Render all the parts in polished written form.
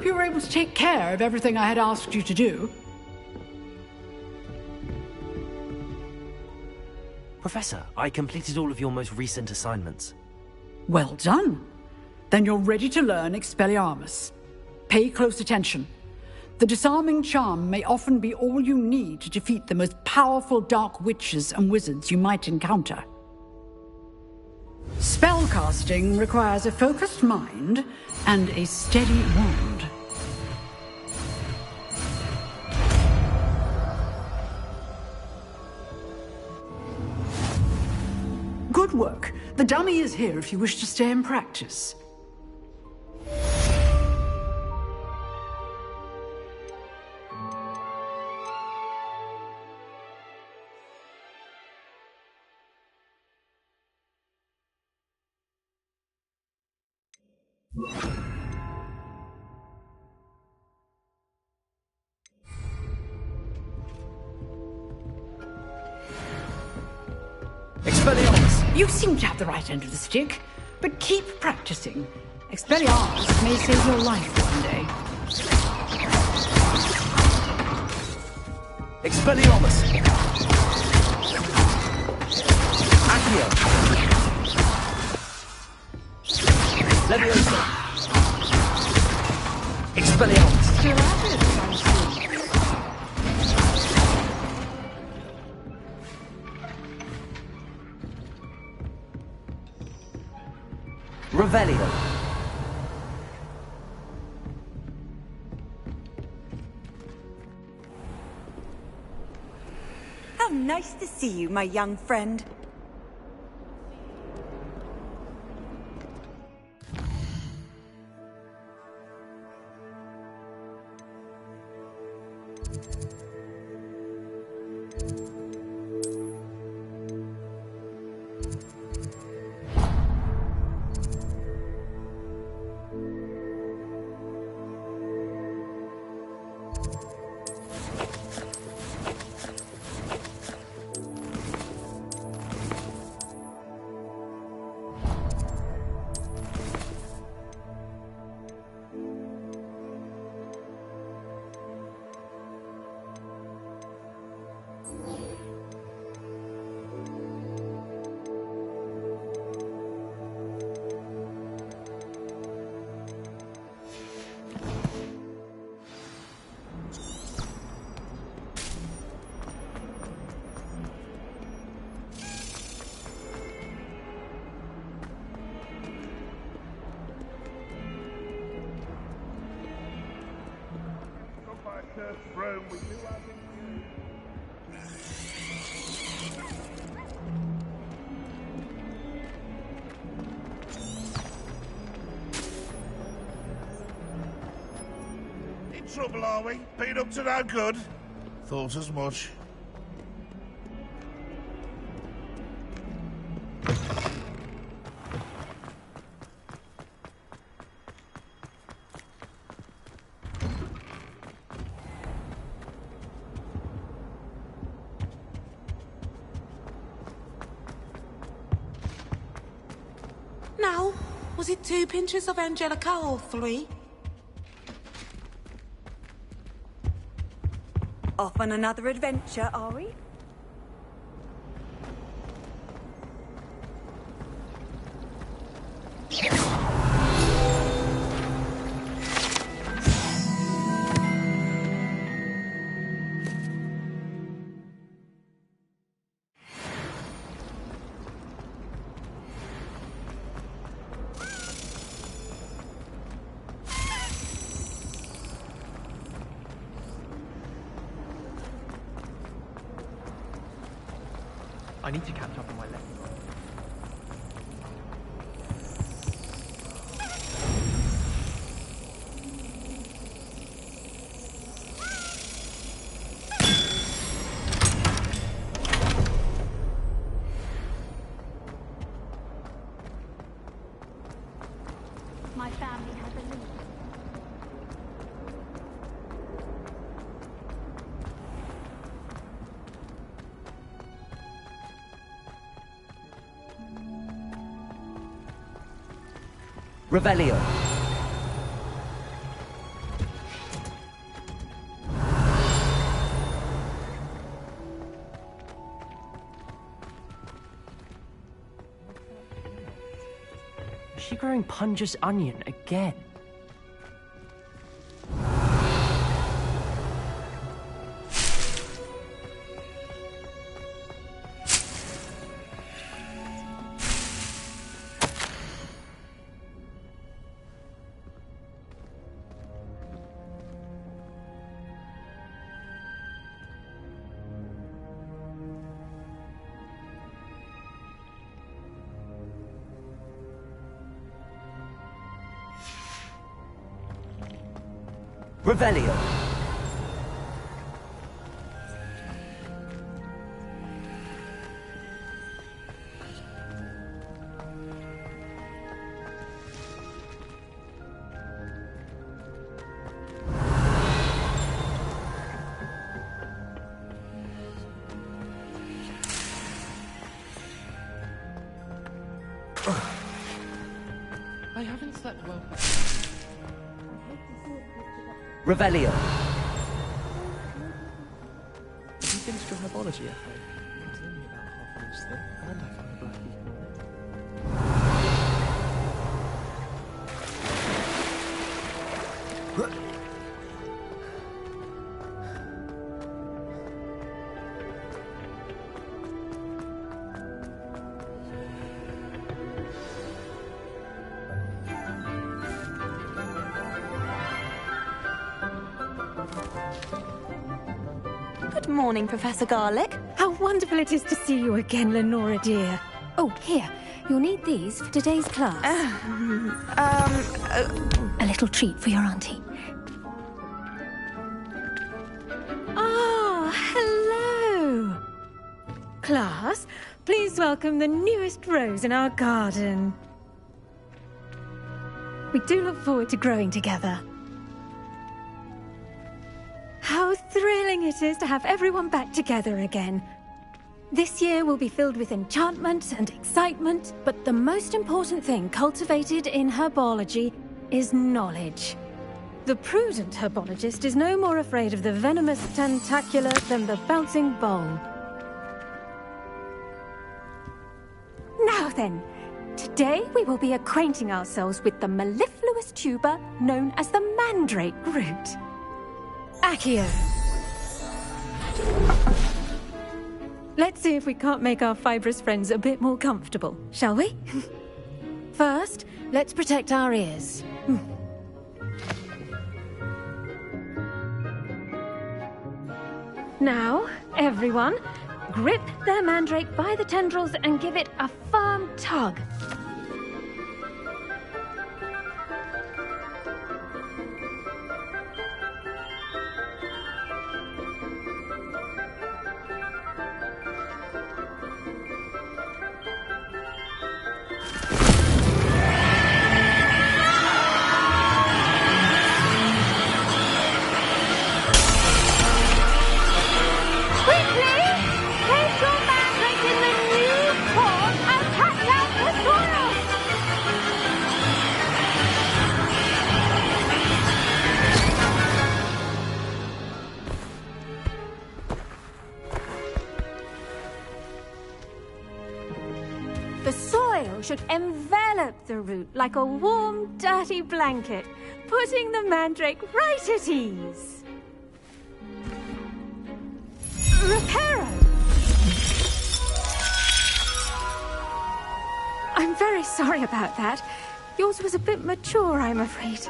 hope you were able to take care of everything I had asked you to do. Professor, I completed all of your most recent assignments. Well done. Then you're ready to learn Expelliarmus. Pay close attention. The disarming charm may often be all you need to defeat the most powerful dark witches and wizards you might encounter. Spellcasting requires a focused mind and a steady wand. Good work. The dummy is here if you wish to stay and practice. Expelliarmus! You seem to have the right end of the stick, but keep practicing. Expelliarmus may save your life one day. Expelliarmus! Accio! Leviosa! Expelliarmus! Still at it, I see. Revelio! How nice to see you, my young friend. In trouble, are we? Been up to no good? Thought as much. Now, was it 2 pinches of Angelica or 3? Off on another adventure, are we? I need to catch up on my lessons. My family has a lease. Revelio! she growing Punja's onion again? Revelio. I haven't slept well. Revelio. Have you finished your herbology yet? It's only about half an inch thick, and I found a black beetle. Good morning, Professor Garlick. How wonderful it is to see you again, Lenora dear. Oh, here. You'll need these for today's class. A little treat for your auntie. Ah, hello. Class, please welcome the newest rose in our garden. We do look forward to growing together. How thrilling it is to have everyone back together again. This year will be filled with enchantment and excitement, but the most important thing cultivated in herbology is knowledge. The prudent herbologist is no more afraid of the venomous tentacula than the bouncing bowl. Now then, today we will be acquainting ourselves with the mellifluous tuber known as the mandrake root. Accio. Let's see if we can't make our fibrous friends a bit more comfortable, shall we? First, let's protect our ears. Now, everyone, grip their mandrake by the tendrils and give it a firm tug. The soil should envelop the root like a warm, dirty blanket, putting the mandrake right at ease. Reparo! I'm very sorry about that. Yours was a bit mature, I'm afraid.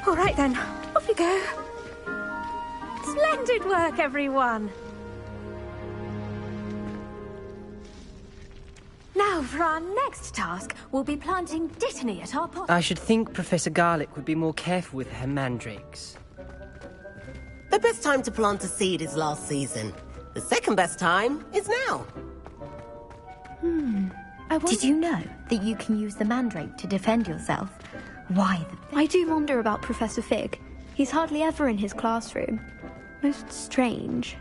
All right then, off you go. Splendid work, everyone. Now, for our next task, we'll be planting dittany at our pot. I should think Professor Garlick would be more careful with her mandrakes. The best time to plant a seed is last season. The second best time is now. Did you know that you can use the mandrake to defend yourself? Why the... I do wonder about Professor Fig. He's hardly ever in his classroom. Most strange.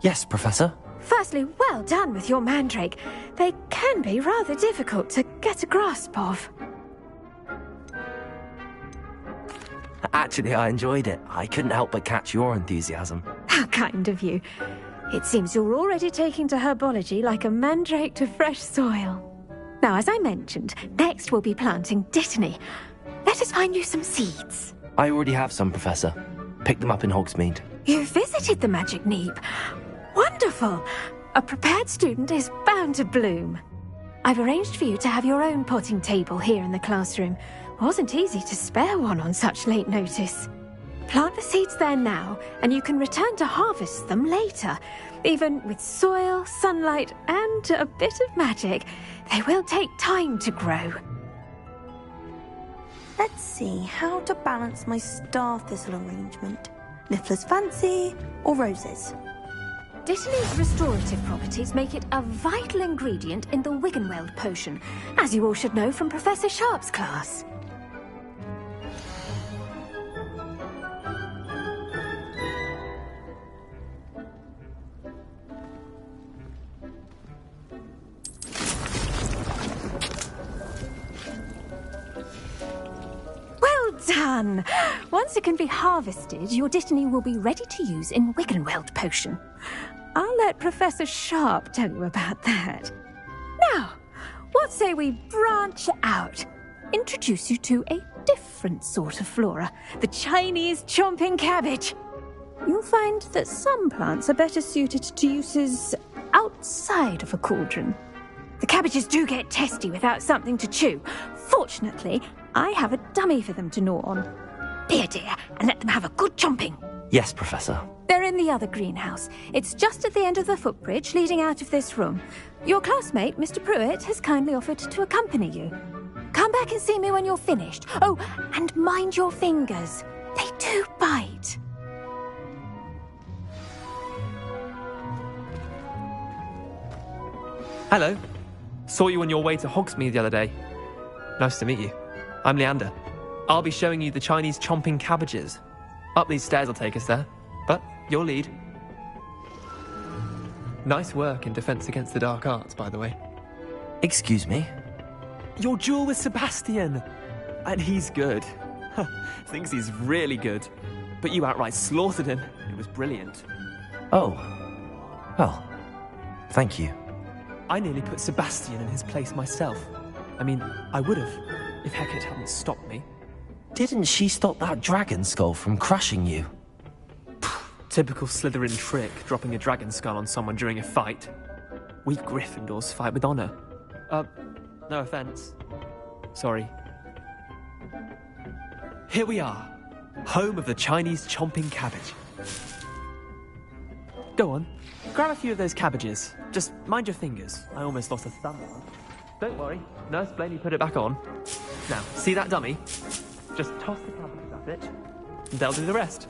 Yes, Professor. Firstly, well done with your mandrake. They can be rather difficult to get a grasp of. Actually, I enjoyed it. I couldn't help but catch your enthusiasm. How kind of you. It seems you're already taking to herbology like a mandrake to fresh soil. Now, as I mentioned, next we'll be planting Dittany. Let us find you some seeds. I already have some, Professor. Picked them up in Hogsmeade. You visited the Magic Neep. Wonderful! A prepared student is bound to bloom. I've arranged for you to have your own potting table here in the classroom. Wasn't easy to spare one on such late notice. Plant the seeds there now, and you can return to harvest them later. Even with soil, sunlight, and a bit of magic, they will take time to grow. Let's see how to balance my star thistle arrangement. Niffler's fancy or roses? Dittany's restorative properties make it a vital ingredient in the Wiggenweld potion, as you all should know from Professor Sharp's class. Done! Once it can be harvested, your Dittany will be ready to use in Wiggenweld potion. I'll let Professor Sharp tell you about that. Now, what say we branch out? Introduce you to a different sort of flora, the Chinese chomping cabbage. You'll find that some plants are better suited to uses outside of a cauldron. The cabbages do get testy without something to chew. Fortunately, I have a dummy for them to gnaw on. Be a dear and let them have a good chomping. Yes, Professor. They're in the other greenhouse. It's just at the end of the footbridge leading out of this room. Your classmate, Mr. Pruitt, has kindly offered to accompany you. Come back and see me when you're finished. Oh, and mind your fingers. They do bite. Hello. Saw you on your way to Hogsmeade the other day. Nice to meet you. I'm Leander. I'll be showing you the Chinese chomping cabbages. Up these stairs will take us there, but you'll lead. Nice work in Defense Against the Dark Arts, by the way. Excuse me? Your duel with Sebastian! And he's good. Thinks he's really good. But you outright slaughtered him. It was brilliant. Oh. Well, thank you. I nearly put Sebastian in his place myself. I mean, I would have, if Hecate hadn't stopped me. Didn't she stop that dragon skull from crushing you? Typical Slytherin trick, dropping a dragon skull on someone during a fight. We Gryffindors fight with honor. No offense. Sorry. Here we are, home of the Chinese chomping cabbage. Go on, grab a few of those cabbages. Just mind your fingers. I almost lost a thumb. Don't worry, Nurse Blaney put it back on. Now, see that dummy? Just toss the cabbages at it, and they'll do the rest.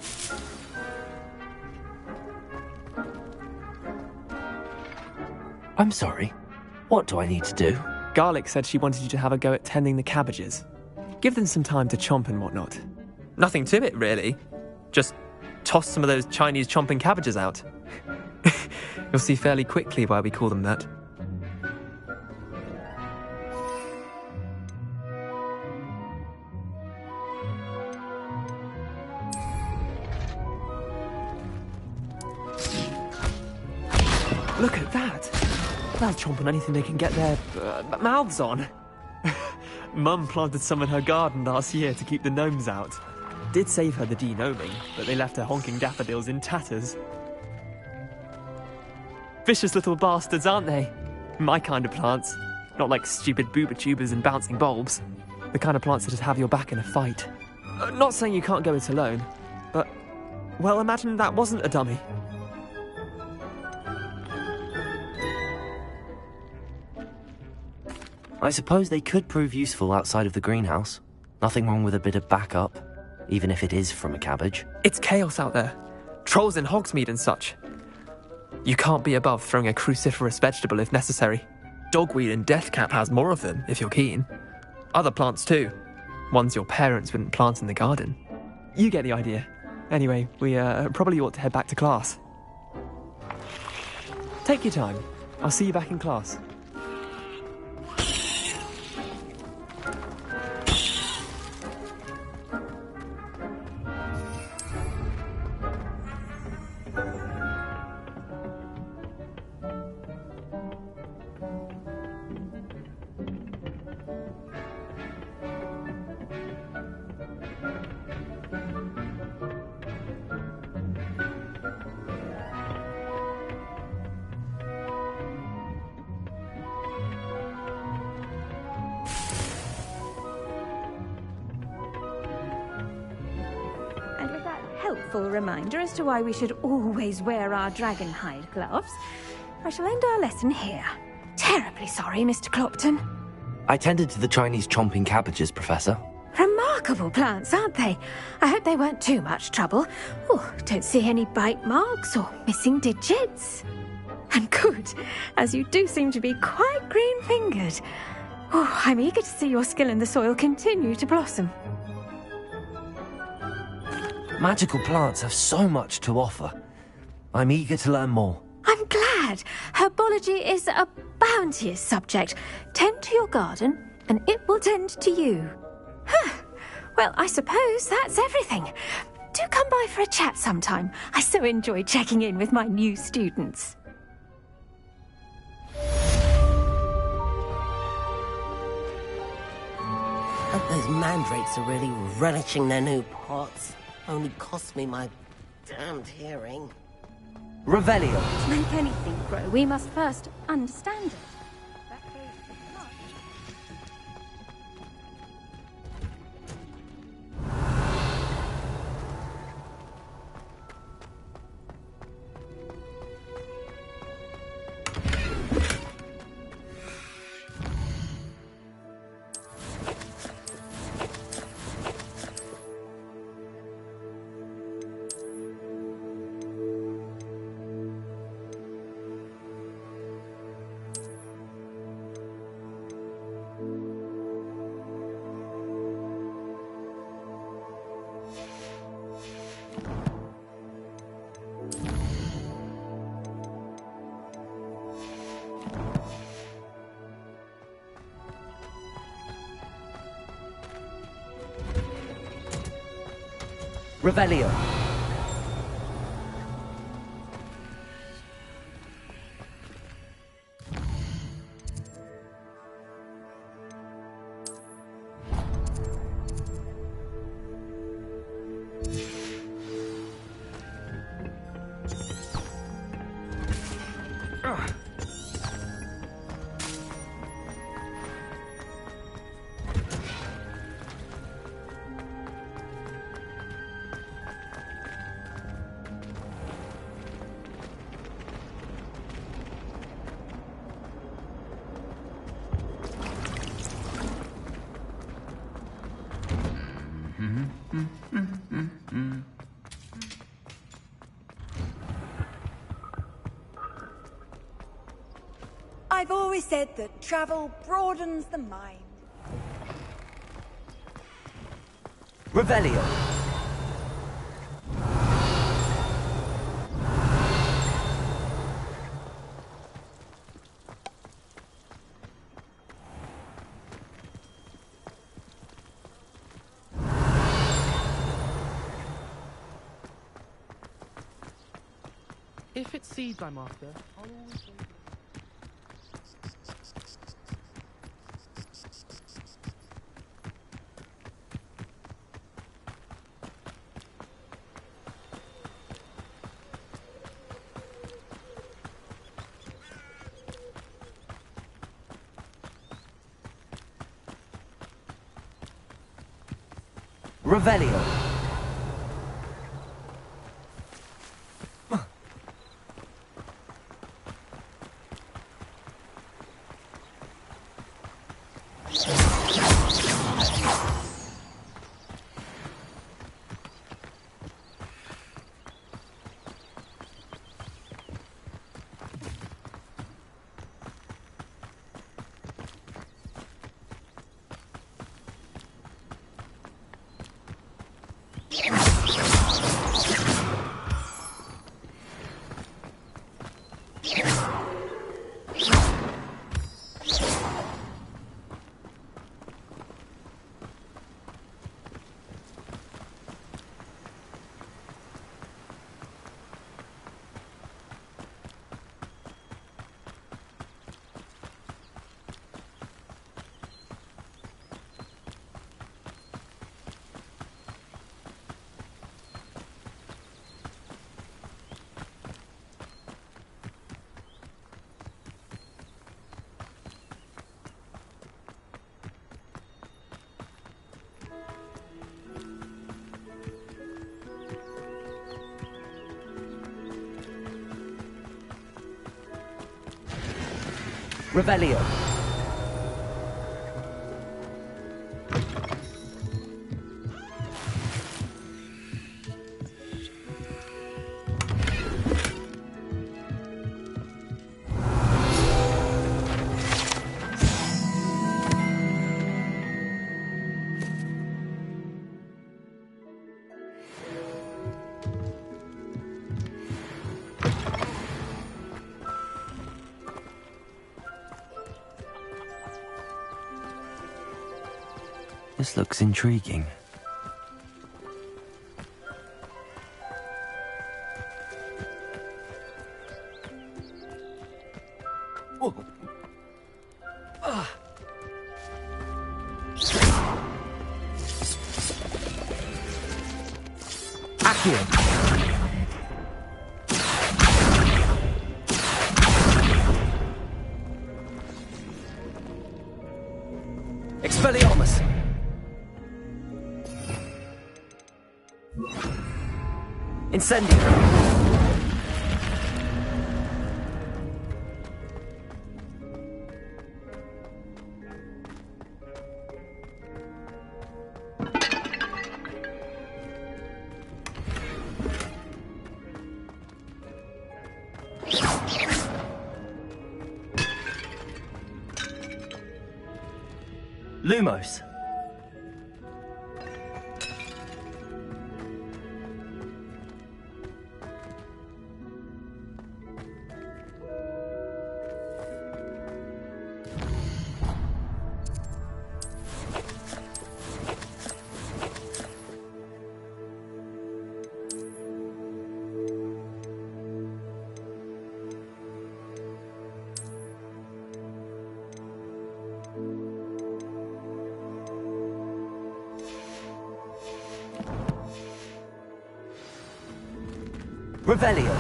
I'm sorry. What do I need to do? Garlic said she wanted you to have a go at tending the cabbages. Give them some time to chomp and whatnot. Nothing to it, really. Just toss some of those Chinese chomping cabbages out. You'll see fairly quickly why we call them that. Look at that! They'll chomp on anything they can get their mouths on. Mum planted some in her garden last year to keep the gnomes out. Did save her the de-gnoming, but they left her honking daffodils in tatters. Vicious little bastards, aren't they? My kind of plants. Not like stupid booba tubers and bouncing bulbs. The kind of plants that just have your back in a fight. Not saying you can't go it alone, but, well, imagine that wasn't a dummy. I suppose they could prove useful outside of the greenhouse. Nothing wrong with a bit of backup, even if it is from a cabbage. It's chaos out there. Trolls in Hogsmeade and such. You can't be above throwing a cruciferous vegetable if necessary. Dogweed and deathcap has more of them, if you're keen. Other plants too. Ones your parents wouldn't plant in the garden. You get the idea. Anyway, we probably ought to head back to class. Take your time. I'll see you back in class. helpful reminder as to why we should always wear our dragonhide gloves, I shall end our lesson here. Terribly sorry, Mr. Clopton. I tended to the Chinese chomping cabbages, Professor. Remarkable plants, aren't they? I hope they weren't too much trouble. Oh, don't see any bite marks or missing digits. And good, as you do seem to be quite green-fingered. Oh, I'm eager to see your skill in the soil continue to blossom. Magical plants have so much to offer. I'm eager to learn more. I'm glad. Herbology is a bounteous subject. Tend to your garden, and it will tend to you. Huh. Well, I suppose that's everything. Do come by for a chat sometime. I so enjoy checking in with my new students. Hope those mandrakes are really relishing their new pots. Only cost me my damned hearing. Revelio. To make anything grow, we must first understand it. Revelio. I've always said that travel broadens the mind. Revelio. If it seeds I'm after, I'll always... Revelio. Revelio. This looks intriguing. Accio. Expelliarmus. Incendio. Lumos. Revelio.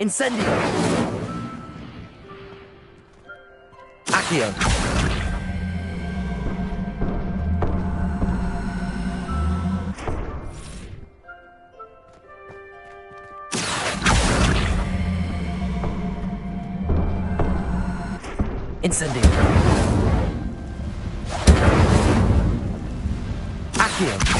Incendio. Accio. Incendio. Accio.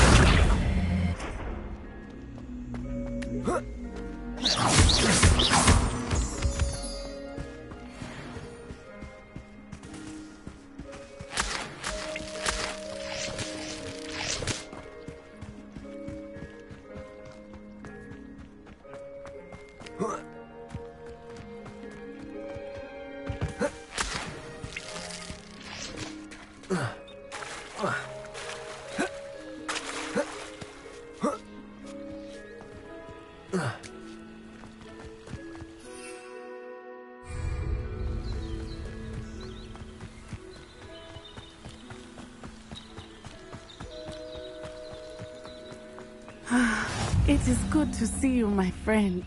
It is good to see you, my friend.